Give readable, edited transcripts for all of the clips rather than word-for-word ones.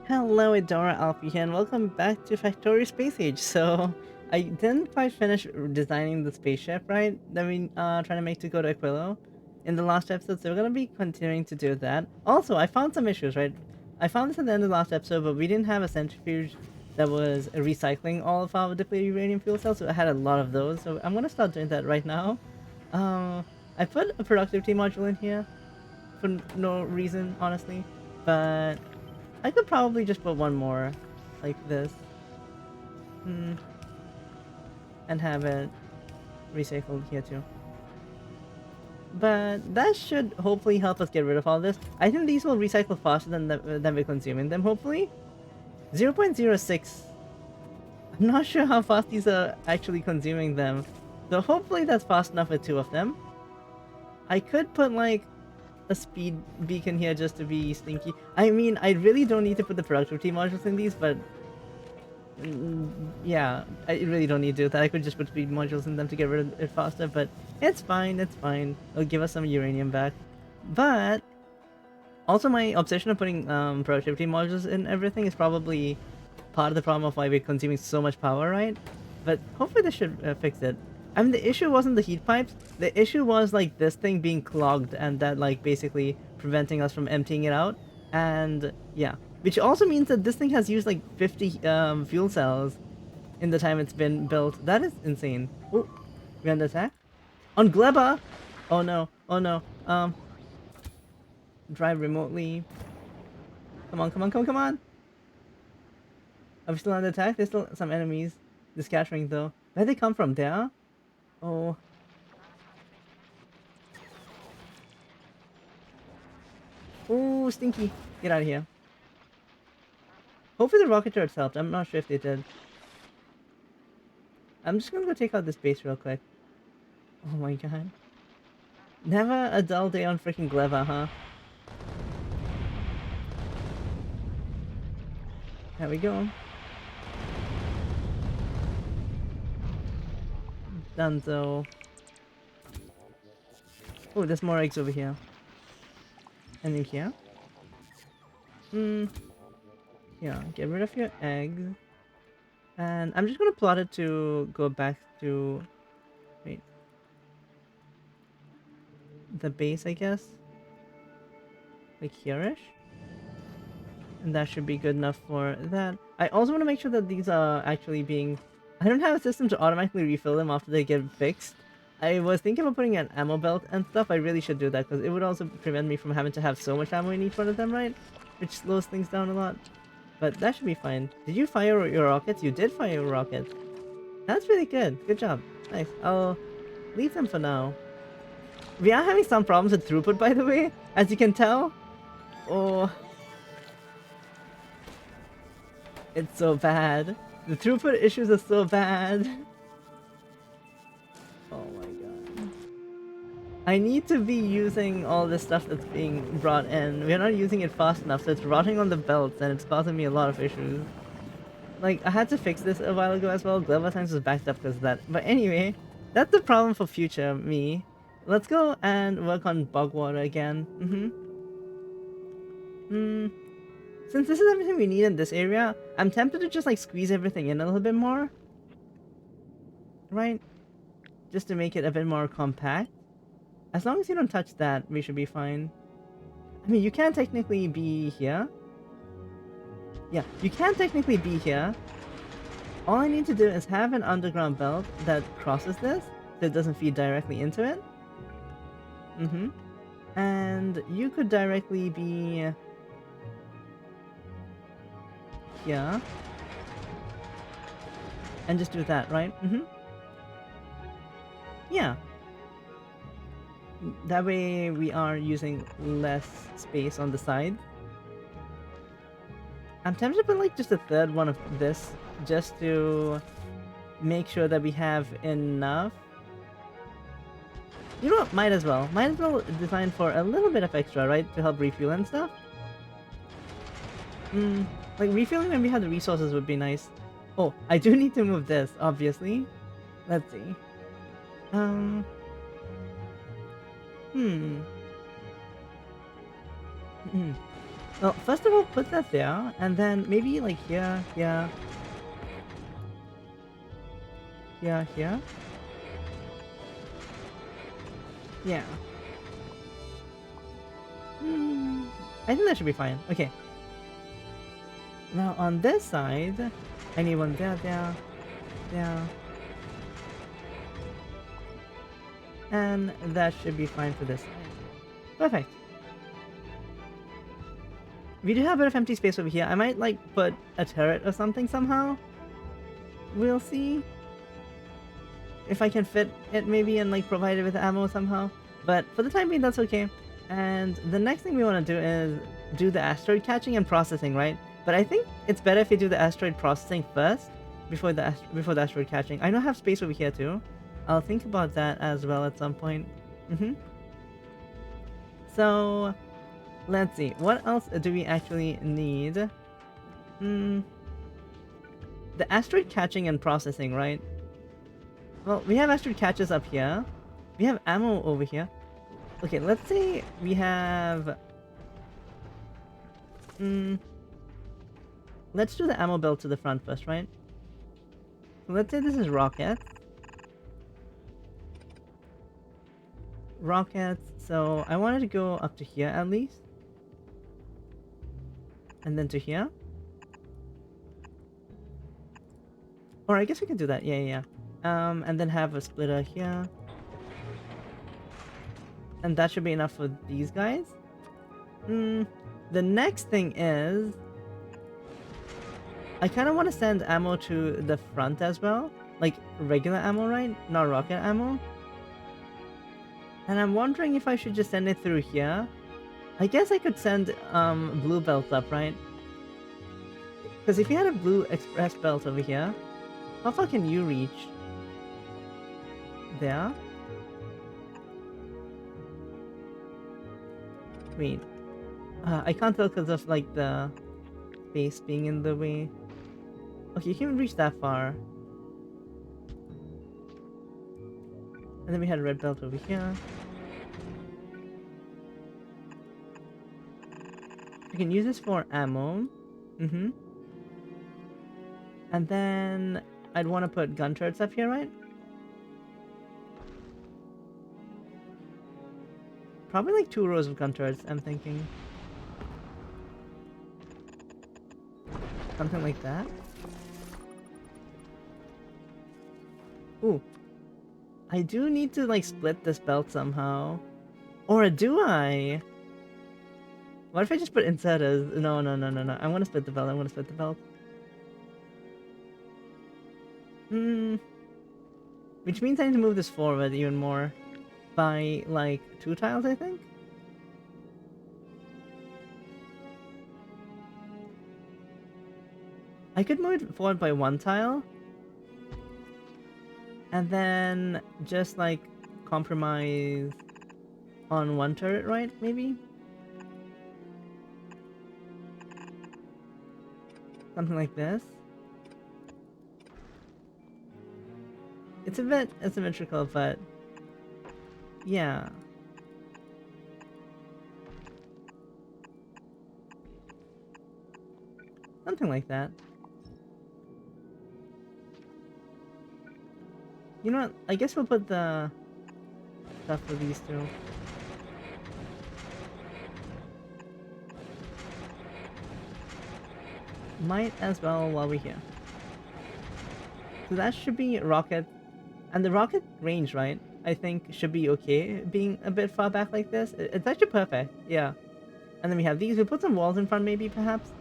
Hello, Adora Alfie here, and welcome back to Factorio Space Age. So, I didn't quite finish designing the spaceship, right? That we trying to make to go to Aquilo in the last episode, so we're gonna be continuing to do that. Also, I found some issues, right? I found this at the end of the last episode, but we didn't have a centrifuge that was recycling all of our depleted uranium fuel cells, so I had a lot of those. So I'm gonna start doing that right now. I put a productivity module in here for no reason, honestly, but I could probably just put one more like this. Hmm, and have it recycled here too. But that should hopefully help us get rid of all this. I think these will recycle faster than we're consuming them, hopefully. 0.06. I'm not sure how fast these are actually consuming them. So hopefully that's fast enough with two of them. I could put like a speed beacon here just to be stinky. I mean, I really don't need to put the productivity modules in these, but yeah, I really don't need to do that. I could just put speed modules in them to get rid of it faster, but it's fine, it's fine. It'll give us some uranium back. But also my obsession of putting productivity modules in everything is probably part of the problem of why we're consuming so much power, right? But hopefully this should fix it. I mean, the issue wasn't the heat pipes. The issue was like this thing being clogged and that like basically preventing us from emptying it out. And yeah, which also means that this thing has used like 50 fuel cells in the time it's been built. That is insane. Oh, we under attack? On Gleba! Oh no, oh no. Drive remotely. Come on, come on, come on, come on! Are we still under attack? There's still some enemies. The scattering though. Where'd they come from? There? Oh. Oh, stinky. Get out of here. Hopefully the rocket turrets helped. I'm not sure if they did. I'm just gonna go take out this base real quick. Oh my god. Never a dull day on freaking Gleva, huh? There we go. Dunzo. Oh, there's more eggs over here. And in here? Hmm. Yeah, get rid of your eggs. And I'm just gonna plot it to go back to... Wait. The base, I guess? Like here-ish? And that should be good enough for that. I also want to make sure that these are actually being... I don't have a system to automatically refill them after they get fixed. I was thinking about putting an ammo belt and stuff. I really should do that because it would also prevent me from having to have so much ammo in each one of them, right? Which slows things down a lot. But that should be fine. Did you fire your rockets? You did fire your rockets. That's really good. Good job. Nice. I'll leave them for now. We are having some problems with throughput, by the way, as you can tell. Oh, it's so bad. The throughput issues are so bad. Oh my god. I need to be using all this stuff that's being brought in. We're not using it fast enough, so it's rotting on the belts and it's causing me a lot of issues. Like, I had to fix this a while ago as well. Global Times was backed up because of that. But anyway, that's the problem for future me. Let's go and work on bog water again. Since this is everything we need in this area, I'm tempted to just like squeeze everything in a little bit more. Right? Just to make it a bit more compact. As long as you don't touch that, we should be fine. I mean, you can technically be here. Yeah, you can technically be here. All I need to do is have an underground belt that crosses this, so it doesn't feed directly into it. And you could directly be here. And just do that, right? Yeah. That way we are using less space on the side. I'm tempted to put like just a third one of this just to make sure that we have enough. You know what? Might as well. Might as well design for a little bit of extra, right? To help refuel and stuff. Like refueling when we have the resources would be nice. Oh, I do need to move this, obviously. Let's see. Well, first of all, put that there, and then maybe like here, here, here, here. Yeah. I think that should be fine. Okay. Now on this side, I need one there, there, there. And that should be fine for this side. Perfect. We do have a bit of empty space over here. I might like put a turret or something somehow. We'll see if I can fit it maybe and like provide it with ammo somehow. But for the time being, that's okay. And the next thing we want to do is do the asteroid catching and processing, right? But I think it's better if you do the asteroid processing first before the asteroid catching. I know I have space over here too. I'll think about that as well at some point. So let's see. What else do we actually need? The asteroid catching and processing, right? Well, we have asteroid catches up here. We have ammo over here. Okay, let's say we have... let's do the ammo belt to the front first, right? So let's say this is rockets. Rockets, so I wanted to go up to here at least. And then to here. Or I guess we can do that, yeah. And then have a splitter here. And that should be enough for these guys. The next thing is... I kind of want to send ammo to the front as well. Like, regular ammo, right? Not rocket ammo. And I'm wondering if I should just send it through here. I guess I could send blue belts up, right? Because if you had a blue express belt over here, how far can you reach? There? Wait. I can't tell because of like the space being in the way. Okay, you can reach that far. And then we had a red belt over here. I can use this for ammo. And then I'd want to put gun turrets up here, right? Probably like 2 rows of gun turrets, I'm thinking. Something like that. Ooh. I do need to like split this belt somehow. Or do I? What if I just put inserters? No. I want to split the belt. Which means I need to move this forward even more. By like 2 tiles, I think? I could move it forward by 1 tile. And then just like compromise on 1 turret, right? Maybe? Something like this. It's a bit asymmetrical, but yeah. Something like that. You know what? I guess we'll put the stuff for these two. Might as well while we're here. So that should be rocket. And the rocket range, right? I think should be okay being a bit far back like this. It's actually perfect, yeah. And then we have these. We'll put some walls in front maybe, perhaps.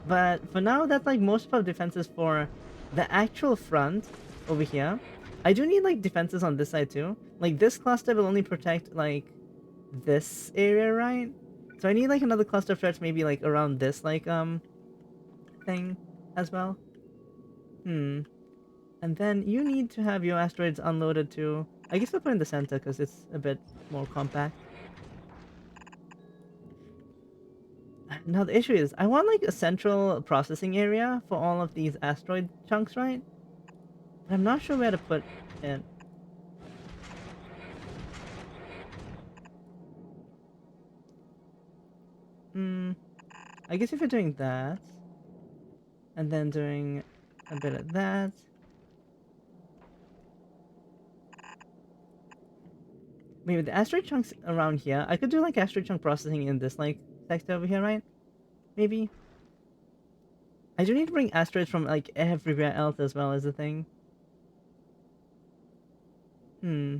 But for now, that's like most of our defenses for the actual front over here. I do need like defenses on this side too. Like this cluster will only protect like this area, right? So I need like another cluster of turrets maybe like around this like thing as well. And then you need to have your asteroids unloaded too. I guess we'll put in the center because it's a bit more compact. Now the issue is, I want like a central processing area for all of these asteroid chunks, right? But I'm not sure where to put it. I guess if you're doing that, and then doing a bit of that. Wait, with the asteroid chunks around here, I could do like asteroid chunk processing in this like sector over here, right? Maybe. I do need to bring asteroids from like everywhere else as well as the thing. Hmm.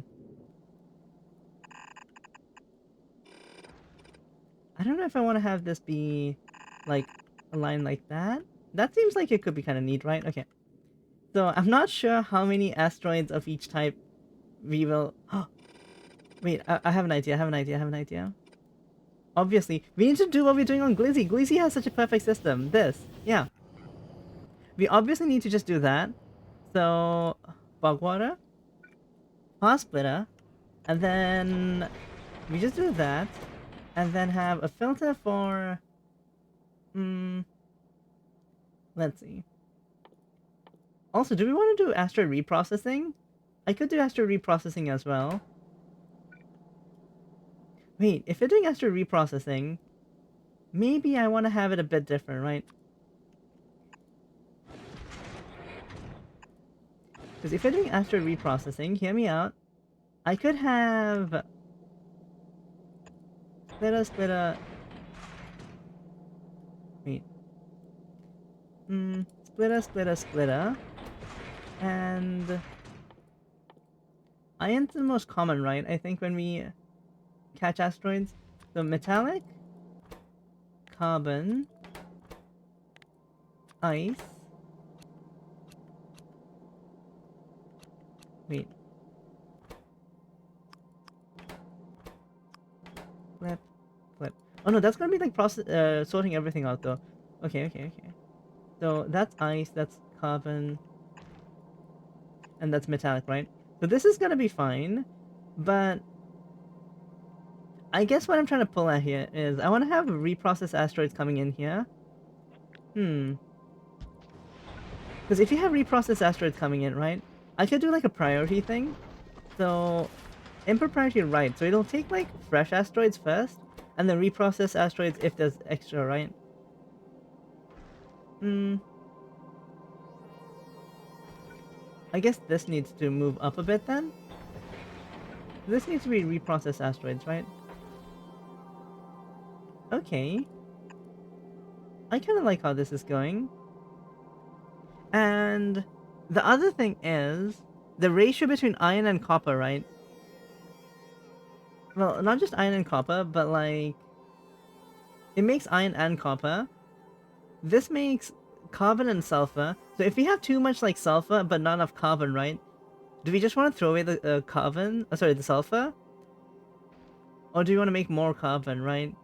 I don't know if I want to have this be like a line like that. That seems like it could be kind of neat, right? Okay. So I'm not sure how many asteroids of each type we will. Wait, I have an idea. I have an idea. I have an idea. Obviously, we need to do what we're doing on Glizzy. Glizzy has such a perfect system. This, yeah. We obviously need to just do that. So, bog water, fast splitter, and then we just do that, and then have a filter for. Let's see. Also, do we want to do asteroid reprocessing? I could do asteroid reprocessing as well. Wait, if you're doing asteroid reprocessing, maybe I want to have it a bit different, right? Because if you're doing asteroid reprocessing, hear me out. I could have splitter. Wait. Splitter. And iron's the most common, right? I think when we catch asteroids. So metallic, carbon, ice. Wait. Flip. Oh no, that's gonna be like sorting everything out though. Okay. So that's ice, that's carbon, and that's metallic, right? So this is gonna be fine, but I guess what I'm trying to pull at here is I want to have reprocessed asteroids coming in here. Because if you have reprocessed asteroids coming in, right, I could do like a priority thing. So, in priority, right, so it'll take like fresh asteroids first, and then reprocess asteroids if there's extra, right? I guess this needs to move up a bit then. This needs to be reprocessed asteroids, right? Okay. I kind of like how this is going. And the other thing is the ratio between iron and copper, right? Well, not just iron and copper, but like it makes iron and copper. This makes carbon and sulfur. So if we have too much like sulfur but not enough carbon, right? Do we just want to throw away the carbon? Sorry, the sulfur? Or do you want to make more carbon, right?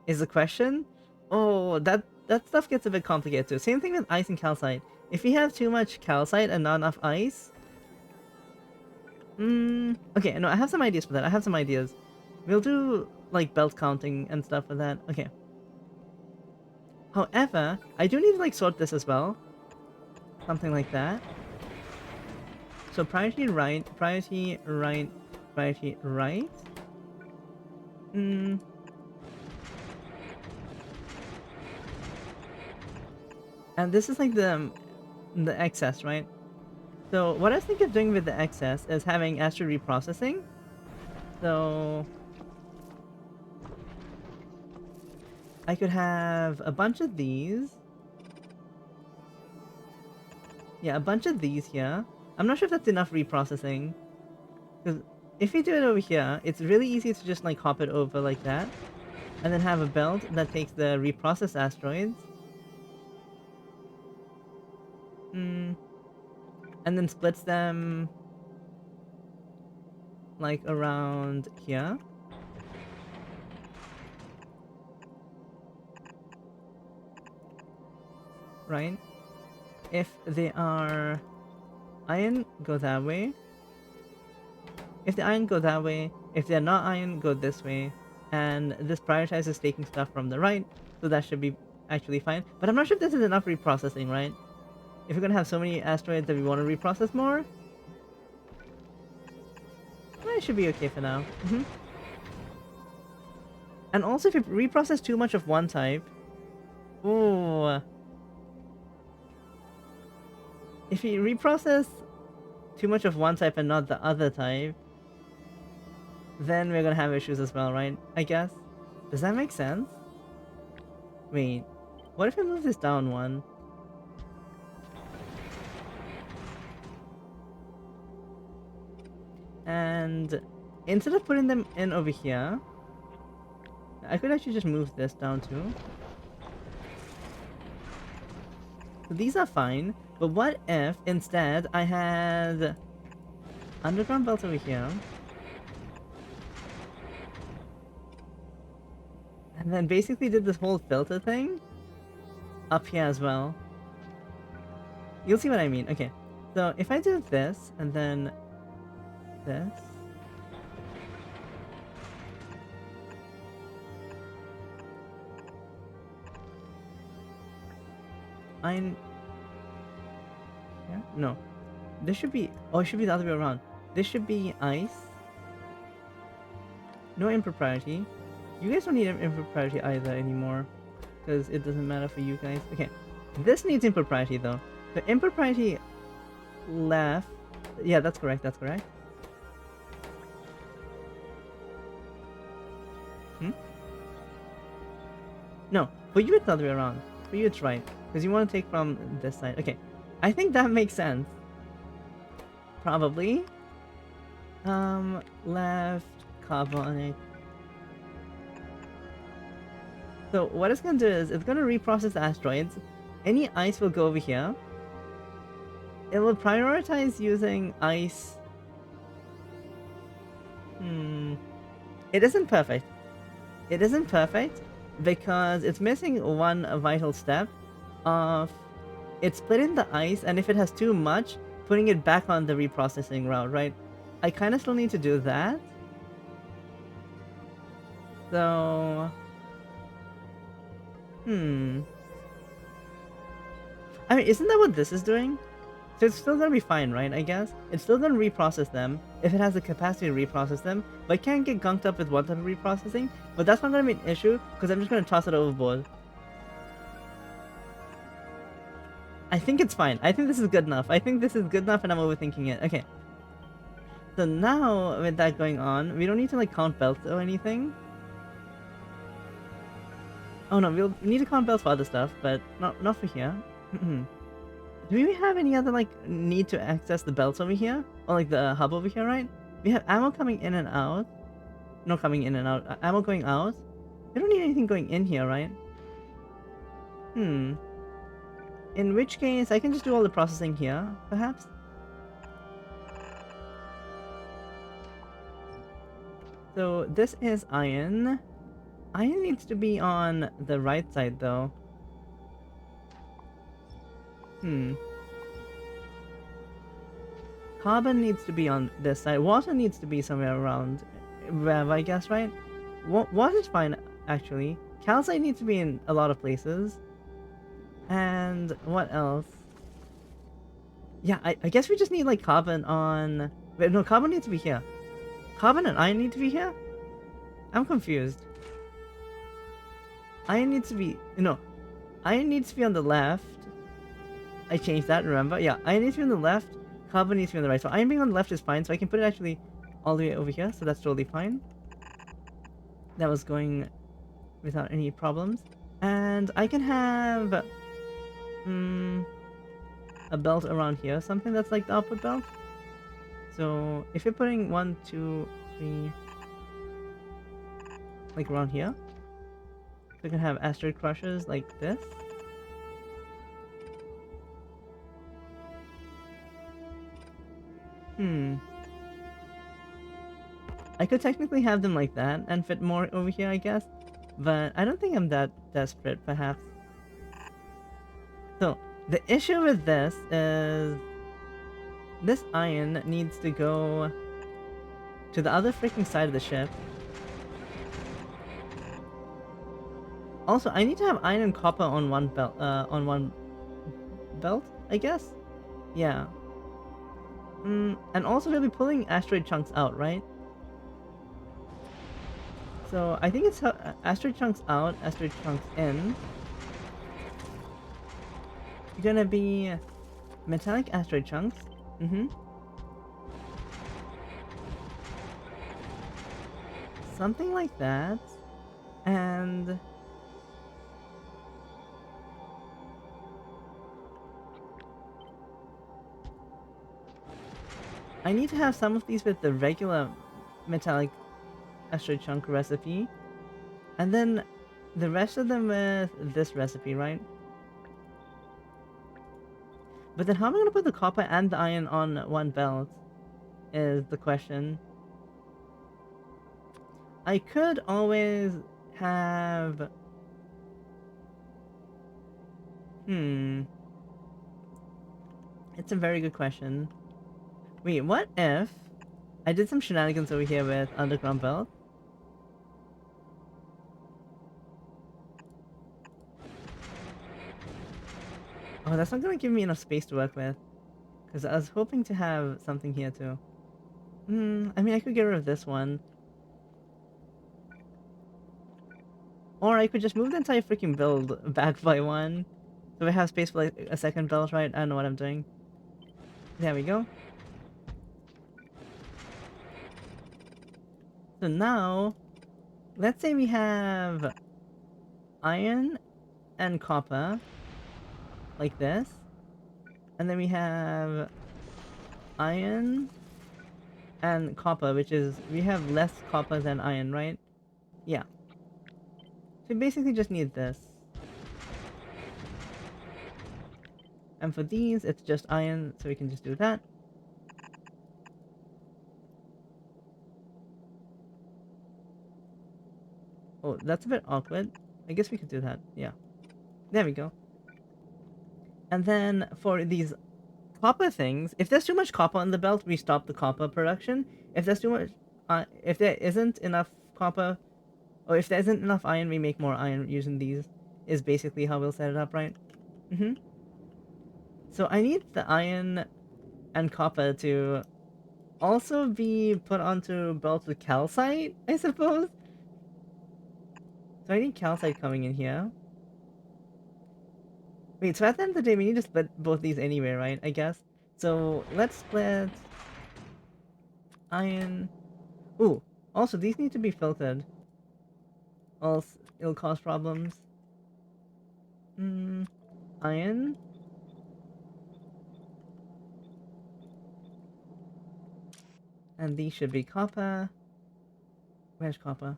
Is the question. Oh, that stuff gets a bit complicated too. Same thing with ice and calcite. If we have too much calcite and not enough ice, okay, no, I have some ideas for that. I have some ideas. We'll do like belt counting and stuff for that. Okay. However, I do need to like sort this as well. Something like that. So priority right, priority right, priority right. And this is like the excess, right? So what I was thinking of doing with the excess is having asteroid reprocessing. So I could have a bunch of these. Yeah, a bunch of these here. I'm not sure if that's enough reprocessing. Because if we do it over here, it's really easy to just like hop it over like that. And then have a belt that takes the reprocessed asteroids. And then splits them like around here. Right? If they are iron, go that way. If the iron, go that way. If they're not iron, go this way. And this prioritizes taking stuff from the right, so that should be actually fine. But I'm not sure if this is enough reprocessing, right? If we're gonna have so many asteroids that we want to reprocess more, well, it should be okay for now. And also, if you reprocess too much of one type, Ooh. If you reprocess too much of one type and not the other type, then we're gonna have issues as well, right? I guess. Does that make sense? Wait. What if I move this down one? And instead of putting them in over here, I could actually just move this down too. So these are fine, but what if instead I had underground belts over here, and then basically did this whole filter thing up here as well? You'll see what I mean. Okay, so if I do this and then this, I'm... Yeah? No. This should be... Oh, it should be the other way around. This should be ice. No impropriety. You guys don't need impropriety either anymore, because it doesn't matter for you guys. Okay. This needs impropriety though. The impropriety left... Yeah, that's correct, that's correct. No, for you it's the other way around. For you it's right, because you want to take from this side. Okay, I think that makes sense. Probably. Left, carbonic. So what it's gonna do is it's gonna reprocess the asteroids. Any ice will go over here. It will prioritize using ice. It isn't perfect. It isn't perfect because it's missing one vital step of it's splitting the ice, and if it has too much, putting it back on the reprocessing route, right? I kind of still need to do that. So... I mean, isn't that what this is doing? So it's still gonna be fine, right, I guess? It's still gonna reprocess them, if it has the capacity to reprocess them, but it can't get gunked up with one type of reprocessing, but that's not gonna be an issue, because I'm just gonna toss it overboard. I think it's fine. I think this is good enough. I think this is good enough and I'm overthinking it. Okay. So now, with that going on, we don't need to, like, count belts or anything. Oh no, we'll need to count belts for other stuff, but not for here. Do we have any other, like, need to access the belts over here? Or, like, the hub over here, right? We have ammo coming in and out. No, coming in and out. Ammo going out. We don't need anything going in here, right? In which case, I can just do all the processing here, perhaps? So, this is iron. Iron needs to be on the right side, though. Carbon needs to be on this side. Water needs to be somewhere around wherever, I guess, right? Water's fine, actually. Calcite needs to be in a lot of places. And what else? Yeah, I guess we just need, like, carbon on... Wait, no, carbon needs to be here. Carbon and iron need to be here? I'm confused. Iron needs to be... No. Iron needs to be on the left. I changed that, remember? Yeah, iron needs to be on the left. Carbon needs to be on the right. So iron being on the left is fine. So I can put it actually all the way over here. So that's totally fine. That was going without any problems. And I can have... a belt around here. Something that's like the output belt. So if you're putting 1, 2, 3... like around here. We can have asteroid crushers like this. I could technically have them like that and fit more over here, I guess. But I don't think I'm that desperate, perhaps. So, the issue with this is... this iron needs to go to the other freaking side of the ship. Also, I need to have iron and copper on one belt, I guess? Yeah. And also we'll be pulling asteroid chunks out, right? So, I think it's asteroid chunks out, asteroid chunks in. gonna be metallic asteroid chunks. Mm-hmm. Something like that. And I need to have some of these with the regular metallic asteroid chunk recipe. And then the rest of them with this recipe, right? But then how am I gonna put the copper and the iron on one belt? Is the question. I could always have... It's a very good question. Wait, what if I did some shenanigans over here with underground belt? Oh, that's not gonna give me enough space to work with. Because I was hoping to have something here too. I mean, I could get rid of this one. Or I could just move the entire freaking build back by one. So we have space for like a second belt, right? I don't know what I'm doing. There we go. So now, let's say we have iron and copper, like this. And then we have iron and copper, which is, we have less copper than iron, right? Yeah. So we basically just need this. And for these, it's just iron, so we can just do that. Oh, that's a bit awkward. I guess we could do that, yeah. There we go. And then for these copper things, if there's too much copper on the belt, we stop the copper production. If there's too much, if there isn't enough copper, or if there isn't enough iron, we make more iron using these, is basically how we'll set it up, right? So I need the iron and copper to also be put onto belts with calcite, I suppose? So I need calcite coming in here. Wait, so at the end of the day, we need to split both these anyway, right? I guess. So let's split iron. Ooh, also these need to be filtered. Else it'll cause problems. Iron. And these should be copper. Where's copper?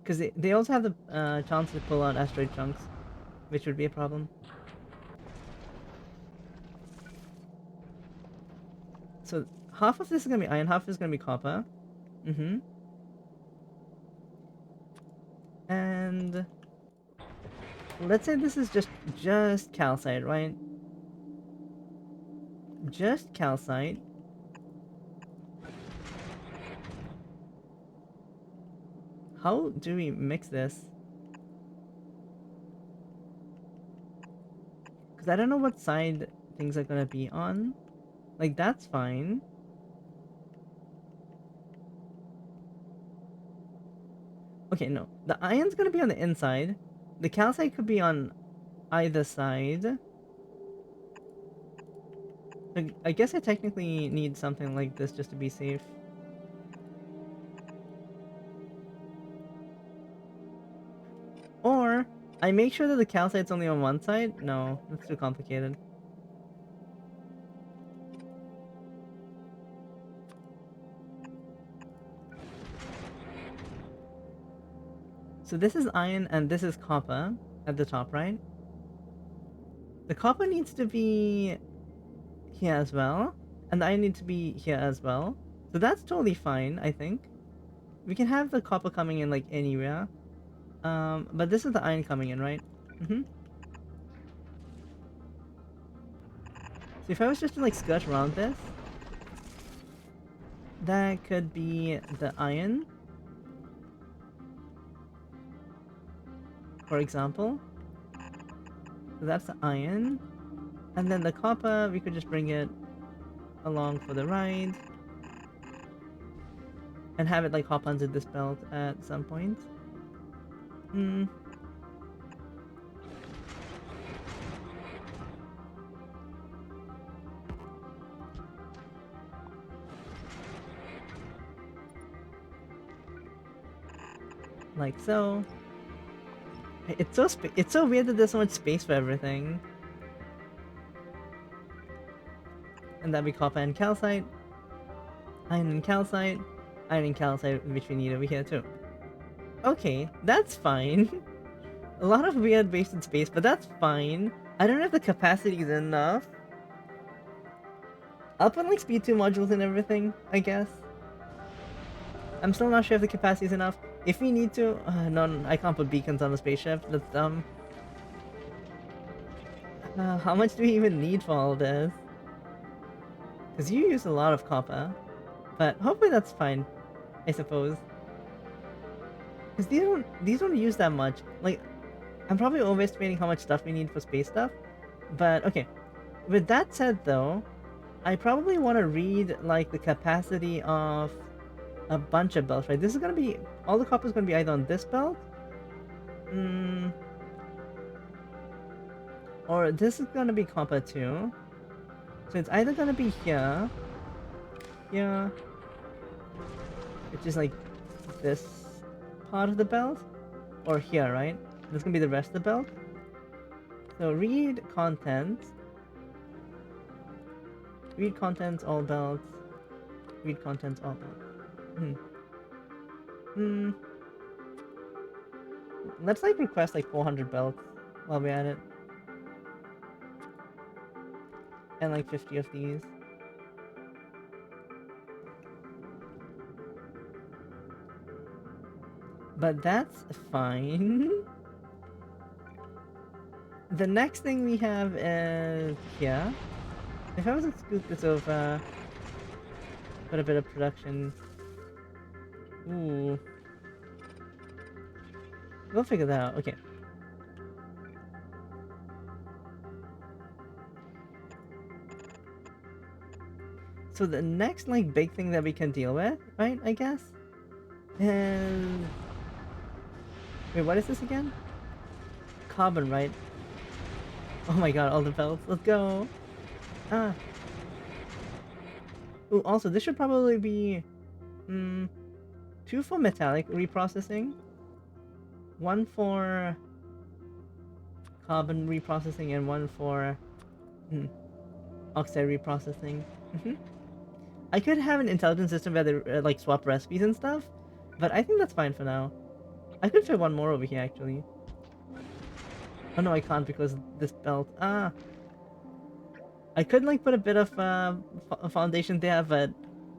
Because they also have the chance to pull out asteroid chunks, which would be a problem. So half of this is gonna be iron, half is gonna be copper. And let's say this is just calcite, right? Just calcite. How do we mix this? Because I don't know what side things are gonna be on. Like, that's fine. Okay, no. The iron's gonna be on the inside. The calcite could be on either side. I guess I technically need something like this just to be safe. Or, I make sure that the calcite's only on one side? No, that's too complicated. So this is iron and this is copper at the top, right? The copper needs to be here as well, and the iron needs to be here as well. So that's totally fine, I think. We can have the copper coming in like anywhere. But this is the iron coming in, right? So if I was just to like skirt around this, that could be the iron, for example. So that's the iron. And then the copper, we could just bring it along for the ride. And have it like hop onto this belt at some point. Like so. It's so weird that there's so much space for everything. And that'd be copper and calcite. Iron and calcite. Iron and calcite, which we need over here too. Okay, that's fine. A lot of weird wasted space, but that's fine. I don't know if the capacity is enough. I'll put like speed 2 modules and everything, I guess. I'm still not sure if the capacity is enough. If we need to... no, I can't put beacons on the spaceship. That's dumb. How much do we even need for all this? Because you use a lot of copper. But hopefully that's fine, I suppose. Because these don't use that much. Like, I'm probably overestimating how much stuff we need for space stuff. But, okay. With that said, though, I probably want to read, like, the capacity of a bunch of belts, right? This is going to be... All the copper is going to be either on this belt. Or this is going to be copper, too. So it's either going to be here. Here. Which is, like, this part of the belt. Or here, right? This is going to be the rest of the belt. So read contents. Read contents, all belts. Read contents, all belts. Let's like request like 400 belts while we're at it. And like 50 of these. But that's fine. The next thing we have is here. If I was to scoop this over, put a bit of production. Ooh. We'll figure that out. Okay. So the next like big thing that we can deal with, right? I guess. And wait, what is this again? Carbon, right? Oh my god, all the belts. Let's go. Ah. Ooh, also this should probably be 2 for metallic reprocessing, 1 for carbon reprocessing, and 1 for oxide reprocessing. I could have an intelligent system where they like swap recipes and stuff, but I think that's fine for now. I could fit 1 more over here actually. Oh no, I can't because this belt. Ah, I could like put a bit of foundation there, but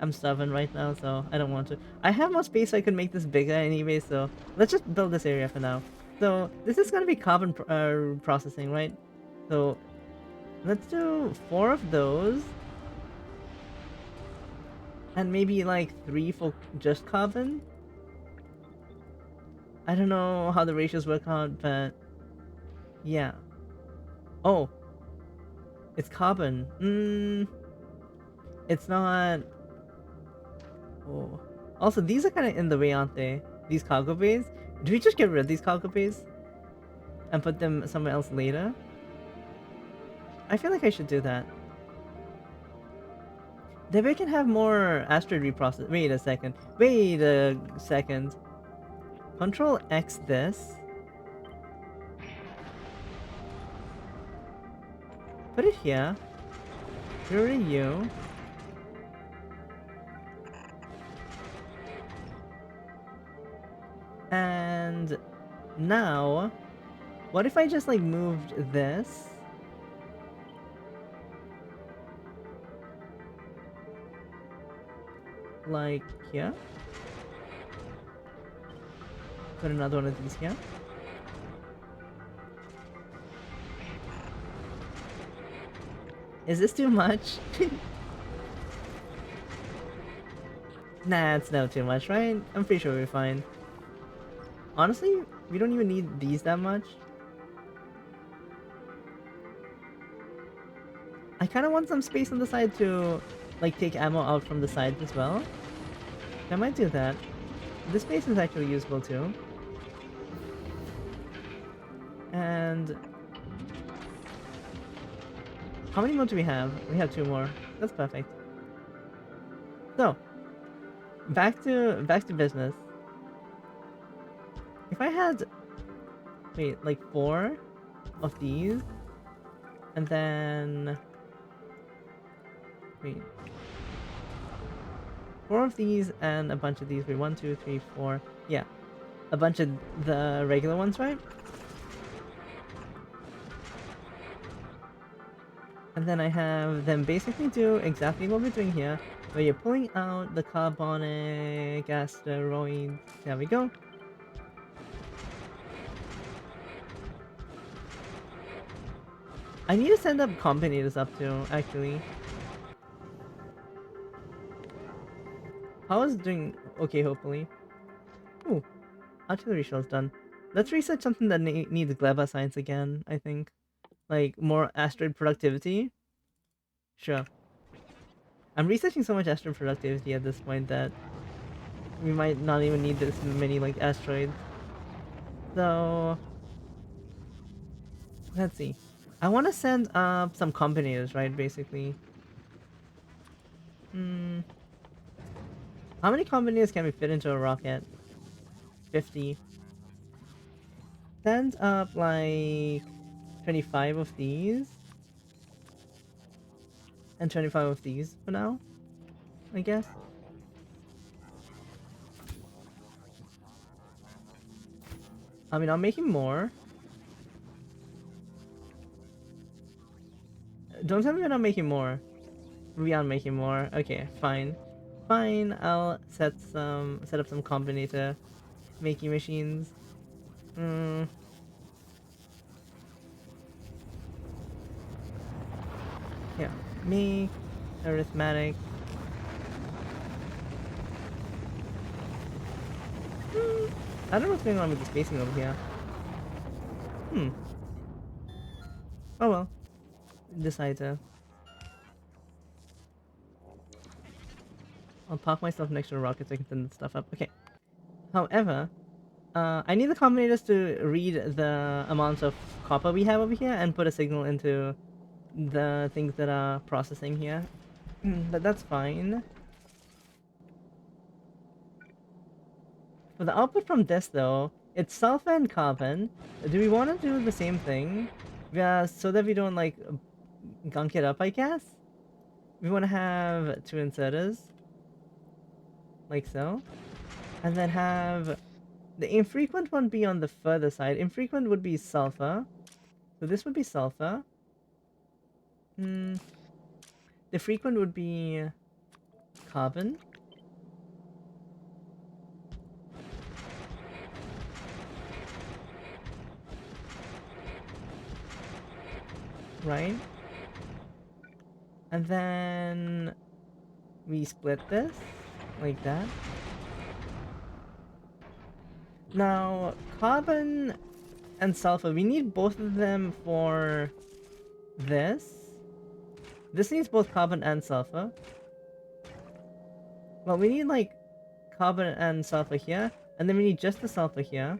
I'm stubborn right now, so I don't want to. I have more space, so I could make this bigger anyway, so let's just build this area for now. So this is gonna be carbon processing, right? So let's do 4 of those. And maybe like 3 for just carbon? I don't know how the ratios work out, but yeah. Oh. It's carbon. It's not... Oh. Also, these are kind of in the way, aren't they? These cargo bays? Do we just get rid of these cargo bays? And put them somewhere else later? I feel like I should do that. Then we can have more asteroid reprocess. Wait a second. Wait a second. Control X this. Put it here. Where are you? And now, what if I just like moved this? Like here? Put another one of these here. Is this too much? Nah, it's not too much, right? I'm pretty sure we're fine. Honestly, we don't even need these that much. I kind of want some space on the side to, like, take ammo out from the side as well. I might do that. This space is actually useful too. And... how many more do we have? We have 2 more. That's perfect. So, back to business. if I had, wait, like 4 of these, and then, wait, 4 of these and a bunch of these. Wait, 1, 2, 3, 4. Yeah, a bunch of the regular ones, right? And then I have them basically do exactly what we're doing here, where you're pulling out the carbonic asteroids. There we go. I need to send up combinators up too, actually. How is it doing? Okay, hopefully. Ooh, artillery shell's done. Let's research something that needs Gleba science again, I think. Like, more asteroid productivity. Sure. I'm researching so much asteroid productivity at this point that we might not even need this many, like, asteroids. So, let's see. I want to send up some combinators, right, basically. Hmm. How many combinators can we fit into a rocket? 50. Send up, like, 25 of these. And 25 of these for now, I guess. I mean, I'm making more. Don't tell me we're not making more. We are making more. Okay, fine. Fine, I'll set up some combinator making machines. Hmm. Yeah. Make arithmetic. I don't know what's going on with the spacing over here. Hmm. Oh well. Decide to. I'll park myself next to a rocket so I can send the stuff up. Okay. However, I need the combinators to read the amount of copper we have over here and put a signal into the things that are processing here. But that's fine. For the output from this though, it's sulfur and carbon. Do we want to do the same thing? Yeah, so that we don't like gunk it up, I guess? We want to have 2 inserters. Like so. And then have the infrequent one be on the further side. Infrequent would be sulfur. So this would be sulfur. Hmm. The frequent would be carbon. Right? And then we split this like that. Now, carbon and sulfur, we need both of them for this. This needs both carbon and sulfur. Well, we need like carbon and sulfur here, and then we need just the sulfur here.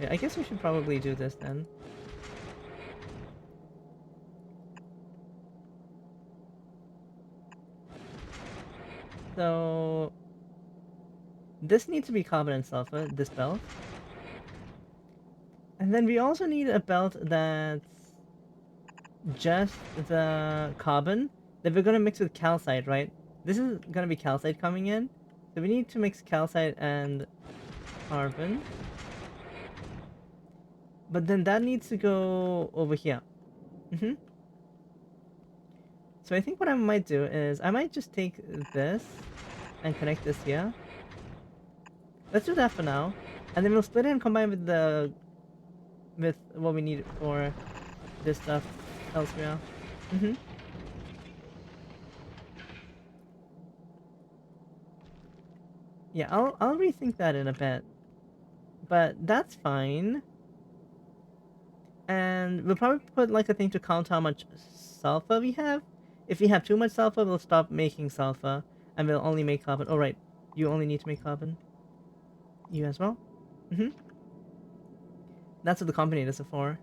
Yeah, I guess we should probably do this then. So this needs to be carbon and sulfur, this belt. And then we also need a belt that's just the carbon that we're gonna mix with calcite, right? This is gonna be calcite coming in. So we need to mix calcite and carbon. But then that needs to go over here. So I think what I might do is I might just take this and connect this here. Let's do that for now. And then we'll split it and combine with what we need for this stuff elsewhere. Yeah, I'll rethink that in a bit. But that's fine. And we'll probably put like a thing to count how much sulfur we have. If we have too much sulfur, we'll stop making sulfur and we'll only make carbon. Oh right, you only need to make carbon. You as well. That's what the combinators are for.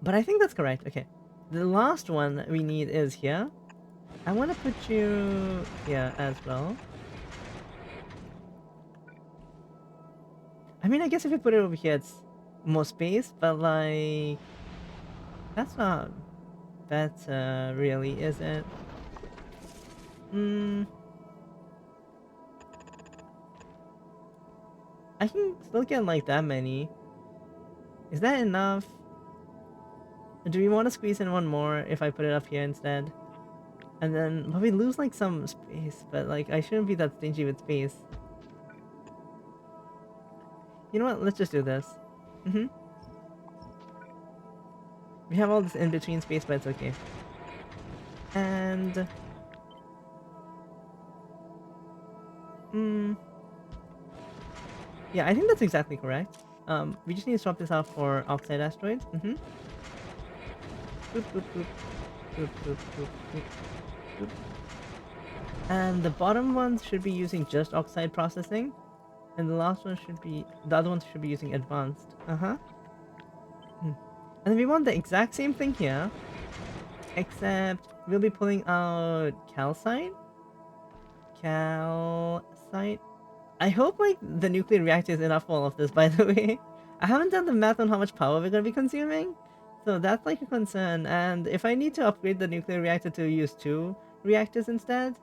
But I think that's correct. Okay. The last one we need is here. I want to put you here as well. I mean, I guess if you put it over here, it's more space, but like that's not better, really, is it? Hmm. I can still get like that many. Is that enough? Do we want to squeeze in one more if I put it up here instead? And then, but we lose like some space, but like I shouldn't be that stingy with space. You know what? Let's just do this. Mm-hmm. We have all this in-between space, but it's okay. And... yeah, I think that's exactly correct. We just need to swap this out for oxide asteroids. Mm-hmm. Boop, boop, boop. Boop, boop, boop, boop, boop. And the bottom ones should be using just oxide processing. And the last one should be... the other ones should be using advanced. Uh-huh. And then we want the exact same thing here. Except we'll be pulling out calcite. Calcite. I hope like the nuclear reactor is enough for all of this, by the way. I haven't done the math on how much power we're gonna be consuming. So that's like a concern. And if I need to upgrade the nuclear reactor to use 2 reactors instead,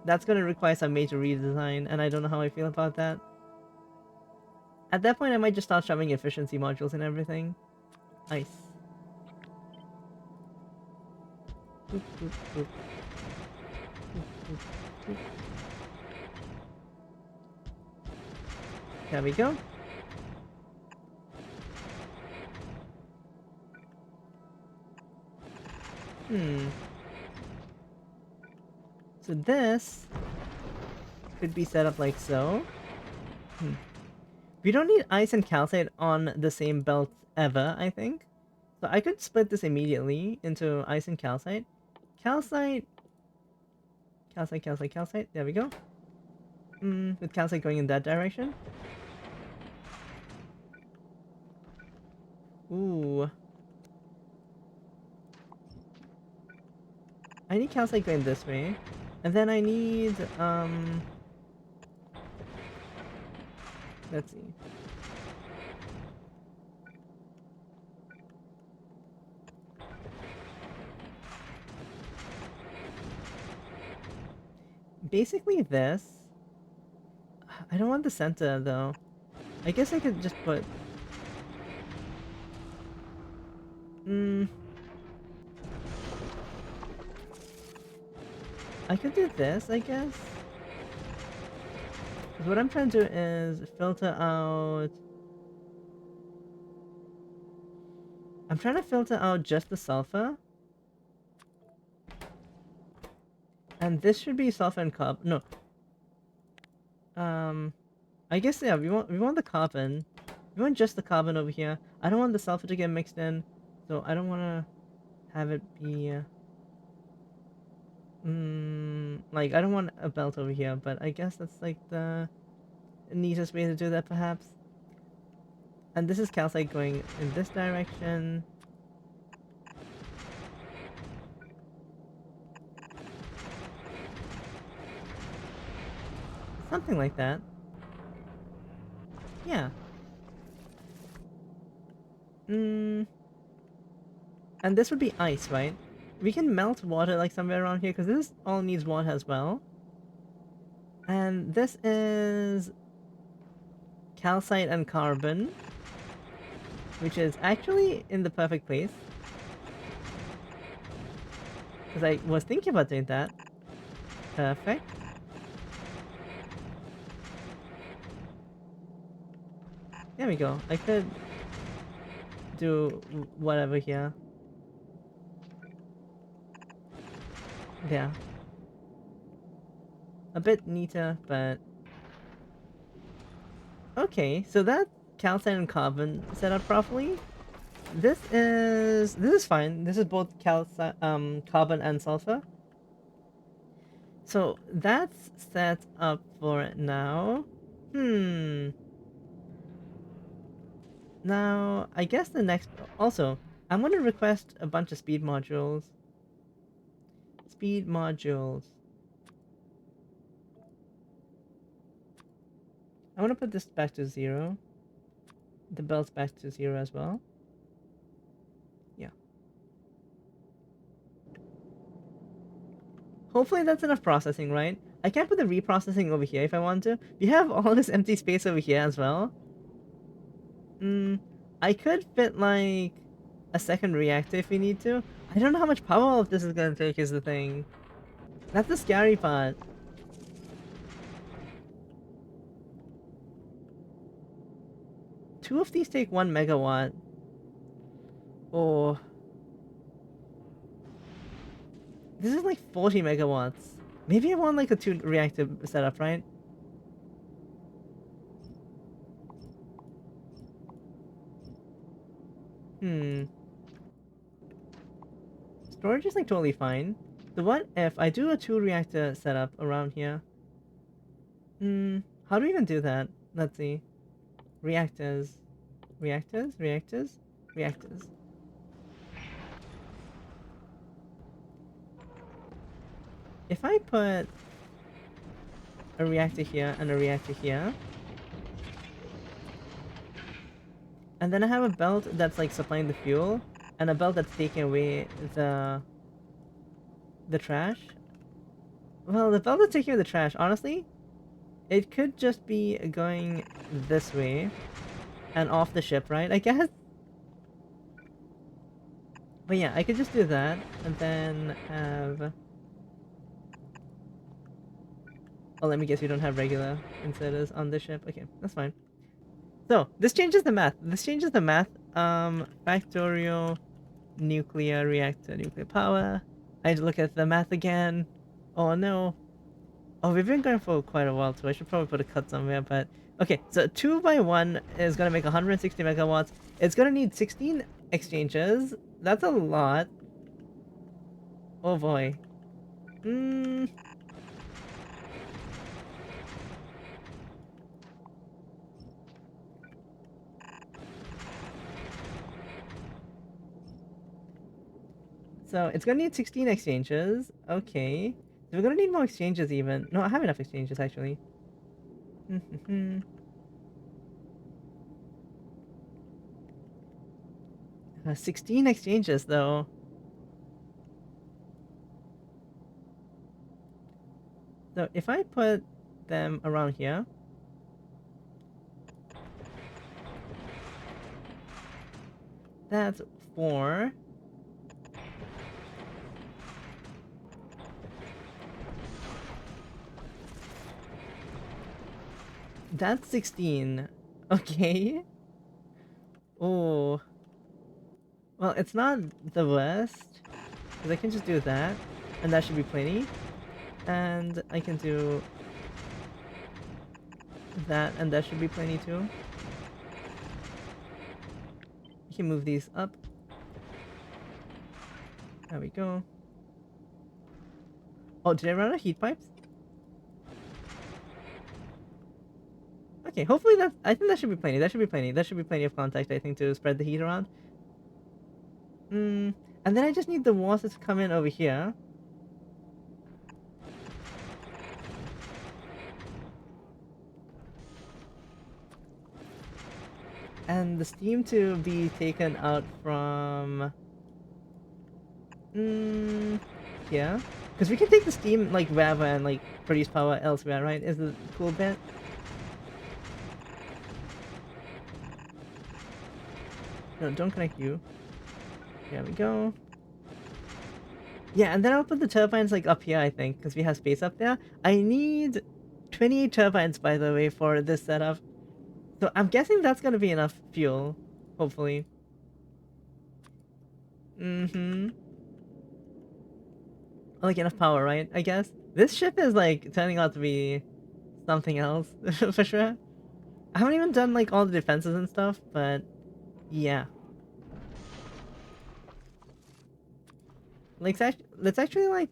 that's gonna require some major redesign, and I don't know how I feel about that. At that point, I might just start shoving efficiency modules and everything. Nice. Boop, boop, boop. There we go. So this could be set up like so. We don't need ice and calcite on the same belt ever, I think. So I could split this immediately into ice and calcite. Calcite. Calcite, calcite, calcite. There we go. With calcite going in that direction. Ooh. I need calcite going this way. And then I need, let's see. Basically this. I don't want the center though. I guess I could just put... I could do this, I guess. 'Cause what I'm trying to do is filter out... I'm trying to filter out just the sulfur. And this should be sulfur and carbon. No. I guess, yeah, we want the carbon. We want just the carbon over here. I don't want the sulfur to get mixed in. So I don't want to have it be... like, I don't want a belt over here, but I guess that's like the neatest way to do that, perhaps. And this is calcite going in this direction. Something like that. Yeah. And this would be ice, right? We can melt water like somewhere around here, because this all needs water as well. And this is calcite and carbon, which is actually in the perfect place. Because I was thinking about doing that. Perfect. There we go. I could do whatever here. Yeah. A bit neater, but... okay, so that calcite and carbon set up properly. This is fine. This is both carbon and sulfur. So that's set up for it now. Now, I guess the next... also, I'm going to request a bunch of speed modules. Speed modules. I want to put this back to 0. the belt's back to 0 as well. Yeah. Hopefully that's enough processing, right? I can't put the reprocessing over here if I want to. You have all this empty space over here as well. I could fit like a second reactor if we need to. I don't know how much power all of this is gonna take is the thing. That's the scary part. Two of these take 1 megawatt. Oh, this is like 40 megawatts. Maybe I want like a 2 reactor setup, right? Hmm. Storage is like totally fine. So what if I do a 2 reactor setup around here? How do we even do that? Let's see. Reactors. Reactors? Reactors? Reactors. If I put a reactor here and a reactor here, and then I have a belt that's like supplying the fuel, and a belt that's taking away the trash. Well, the belt that's taking away the trash, honestly, it could just be going this way and off the ship, right? I guess. But yeah, I could just do that and then have. Oh, let me guess, you don't have regular inserters on the ship. Okay, that's fine. So this changes the math. This changes the math. Factorio nuclear reactor, nuclear power. I had to look at the math again. Oh no. Oh, we've been going for quite a while too. I should probably put a cut somewhere, but okay. So 2 by 1 is gonna make 160 megawatts. It's gonna need 16 exchanges. That's a lot. Oh boy. So it's gonna need 16 exchanges. Okay. So we're gonna need more exchanges even. No, I have enough exchanges actually. 16 exchanges though. So if I put them around here. That's 4. That's 16. Okay. Oh. Well, it's not the worst. Because I can just do that. And that should be plenty. And I can do that, and that should be plenty too. We can move these up. There we go. Oh, did I run out of heat pipes? Okay, hopefully that's... I think that should be plenty. That should be plenty. That should be plenty of contact, I think, to spread the heat around. And then I just need the water to come in over here. And the steam to be taken out from... yeah. Because we can take the steam, like, wherever and, like, produce power elsewhere, right? Is the cool bit. No, don't connect you. There we go. Yeah, and then I'll put the turbines, like, up here, I think, because we have space up there. I need 28 turbines, by the way, for this setup. So I'm guessing that's gonna be enough fuel, hopefully. Like, enough power, right? I guess. This ship is, like, turning out to be something else, for sure. I haven't even done, like, all the defenses and stuff, but yeah. Like, let's actually, like,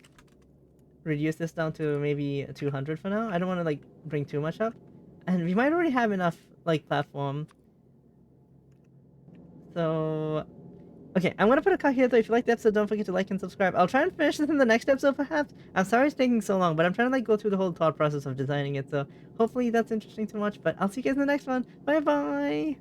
reduce this down to maybe 200 for now. I don't want to, like, bring too much up. And we might already have enough, like, platform. So... Okay, I'm gonna put a cut here though. If you liked the episode, don't forget to like and subscribe. I'll try and finish this in the next episode perhaps. I'm sorry it's taking so long, but I'm trying to like go through the whole thought process of designing it, so hopefully that's interesting to watch. But I'll see you guys in the next one. Bye bye!